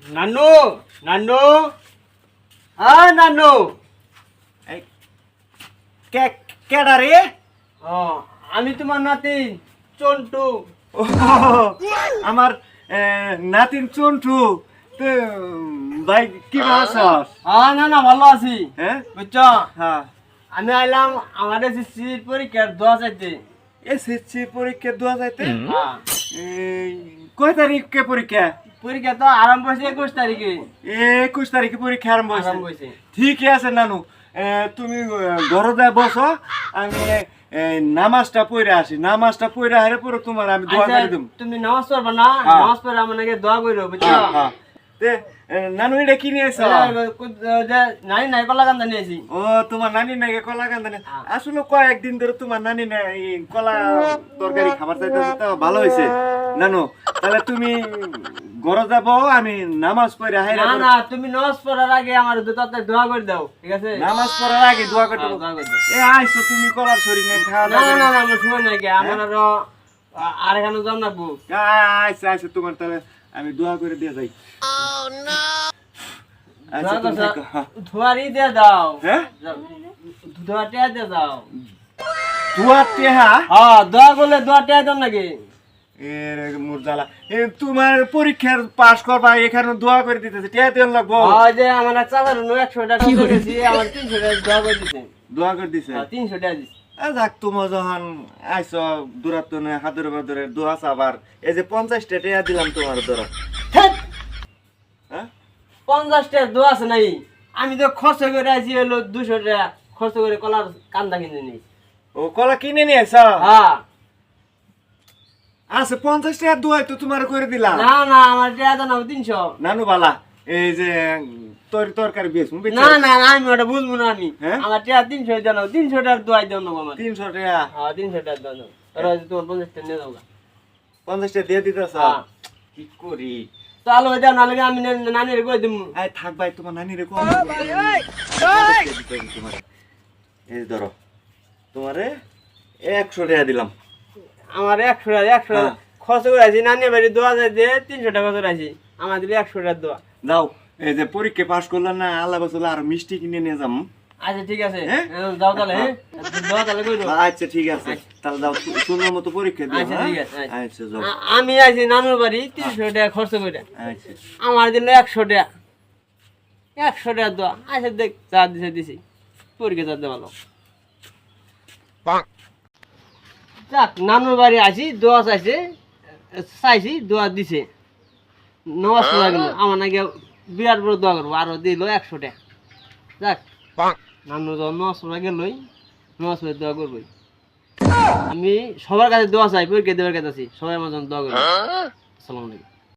নানু নানু নানু কেডা রে? ও আমি তোমার নাতি চন্টু। আমার নাতিন চন্টু। তো ভাই কি আছস? না না ভালো আছি। হ্যাঁ বুঝছো, হ্যাঁ। আমি আইলাম আমার এসএসসির পরীক্ষার দোয়া চাইতে। এসএসসি পরীক্ষা দেওয়া যাইতে? হ্যাঁ, কয় তারিখে পরীক্ষা? পরীক্ষা তো আরম্ভ হয়েছে 21 তারিখে। 21 তারিখে পরীক্ষা আরম্ভ আরম্ভ হয়েছে। হয়েছে। ঠিকই আছে নানু, তুমি ঘরে যা বসো, আমি নামাজটা পড়ে আসি। নামাজটা পড়ে আসার পরে তোমার আমি দোয়া আচ্ছা, করে দেব। তুমি নামাজ পড়বা না? হ্যাঁ। নামাজ পড়ে আমার নাকি দোয়া করো, বুঝছো? হ্যাঁ। তে নানু এটা কি নিয়েছো? নাই নাই কলা কান্দা নিয়েছি। ও তোমার নানি নাকি কলা কান্দা নিয়ে? হ্যাঁ। আসলে কয়েকদিন ধরে তোমার নানি না এই কলা তরকারি খাবার চাইতেছে, তো ভালো হয়েছে নানু। তাহলে তুমি ঘরে যাবো, আমি নামাজ পড়ে হাইরা না না, তুমি নামাজ পড়ার আগে আমার দুটাতে দোয়া করে দাও, ঠিক আছে? নামাজ পড়ার আগে দোয়া করতে হ্যাঁ, দোয়া করে দাও। আইসো তুমি কলার শরীর নিয়ে খাওয়া না না না, আমার সময় নাই গে, আমার আরো আর এখানে যাম না বউ। আইসো আইসো, তোমার তাহলে আমি দোয়া করে দিয়ে যাই। আচ্ছা, দোয়া তুমি করছো, থাকো, হ্যাঁ। ধোয়ারি দিয়ে দাও। হ্যাঁ? দোয়াটা দিয়ে দাও। দোয়া টেহা? হ্যাঁ, দোয়া করলে দোয়াটা দাও নাকি? মুরজালা, তোমার পরীক্ষার পাস করবা, এখানে দোয়া করে দিতেছে, টেহা দিয়ে লাগবো। যে আমার এক চাচার 100 টাকা করেছি, আমার 300 টাকা দোয়া করে দিছে। দোয়া করে দিছে। 300 টাকা দিছে। যাক, তোমার যখন আইস দূরাত্ম নয়, হাতের বাদরে দোয়া চাবার, এই যে 50টা টেহা দিলাম তোমার ধরো। ধ্যাৎ, হ্যাঁ? 50 টাকা দোয়া আছে নাই? আমি তো খরচ করে আছি হলো 200 টাকা খরচ করে কলার কান্দা কিনে নিই। ও কলা কিনে নিয়ে আইস? হ্যাঁ। আচ্ছা, 50টা দোয়াই তো তোমার করে দিলাম। না না, আমার টাকা দাও না, 300। নানু বালা, এই যে তরকারি বেশ না না না, আমি ওটা বুঝবো না। আমি হ্যাঁ? আমার টাকা 300 দাও না, 300 টাকার দোয়াই দাও না আমার। 300 টাকা। হ্যাঁ, 300 টাকা দাও না। আর ওই যে তোমার 50 টাকা নিয়ে যাও গা। 50টা দিয়ে দিতেছ? হ্যাঁ। কি করি? চলো দাও, নাহলে আমি নানির কই দিমু। আই থাক ভাই, তোমার নানি রে কম। এই ধরো, তোমারে 100 টাকা দিলাম। আমার 100 টাকা হ্যাঁ। খরচ করে আছি, নানি বাড়ি দোয়া যায় দিয়ে 300 টাকা খরচ আছি, আমার দিলে 100 টাকা দোয়া। দাও, এই যে পরীক্ষা পাস করলাম না, আল্লাহ বছর আর মিষ্টি কিনে নিয়ে যাম। আচ্ছা ঠিক আছে, হ্যাঁ? যাও তাহলে। হ্যাঁ, দোয়া তাহলে কই দাও। আচ্ছা ঠিক আছে, তাহলে দাও, সুন্দর মতো পরীক্ষা দিও। আচ্ছা, হ্যাঁ? ঠিক আছে, আচ্ছা। আচ্ছা যাও। আমি আছি নানুর বাড়ি 300 টাকা খরচ করে, আচ্ছা আমার দিল 100 টাকা। 100 টাকা দোয়া। আচ্ছা দেখ, যা দিছে দিছি, পরীক্ষা যাতে ভালো। যাক, নানুর বাড়ি আছি, দোয়া চাইছি, দোয়া দিছে, নামাজ পড়া গেল, আমার নাকি বিরাট বড় দোয়া করবো, আরো দিল 100 টাকা। যাক, নানু যখন নামাজ পড়া গেলই, নামাজ পড়ে দোয়া করবোই। আমি সবার কাছে দোয়া চাই, পরীক্ষা দেওয়ার কাছে আছি, সবাই আমার জন্য দোয়া করবো। আসসালামু আলাইকুম।